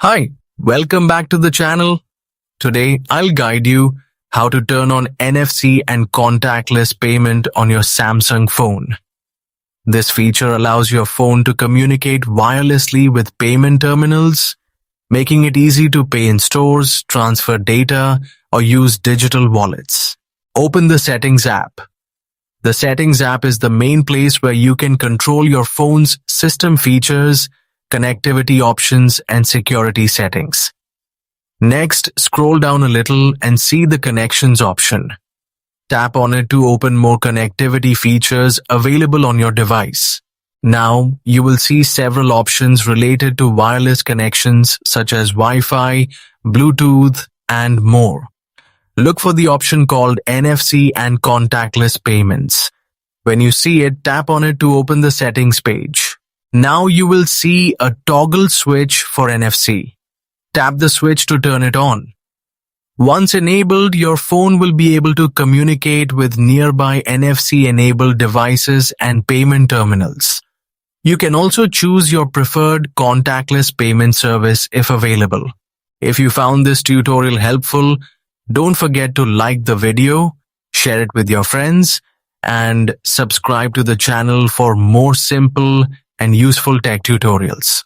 Hi, welcome back to the channel. Today, I'll guide you how to turn on NFC and contactless payment on your Samsung phone. This feature allows your phone to communicate wirelessly with payment terminals, making it easy to pay in stores, transfer data, or use digital wallets. Open the Settings app. The Settings app is the main place where you can control your phone's system features, connectivity options, and security settings. Next, scroll down a little and see the Connections option. Tap on it to open more connectivity features available on your device. Now, you will see several options related to wireless connections such as Wi-Fi, Bluetooth, and more. Look for the option called NFC and contactless payments. When you see it, tap on it to open the settings page. Now you will see a toggle switch for NFC. Tap the switch to turn it on. Once enabled, your phone will be able to communicate with nearby NFC-enabled devices and payment terminals. You can also choose your preferred contactless payment service if available. If you found this tutorial helpful, don't forget to like the video, share it with your friends, and subscribe to the channel for more simple and useful tech tutorials.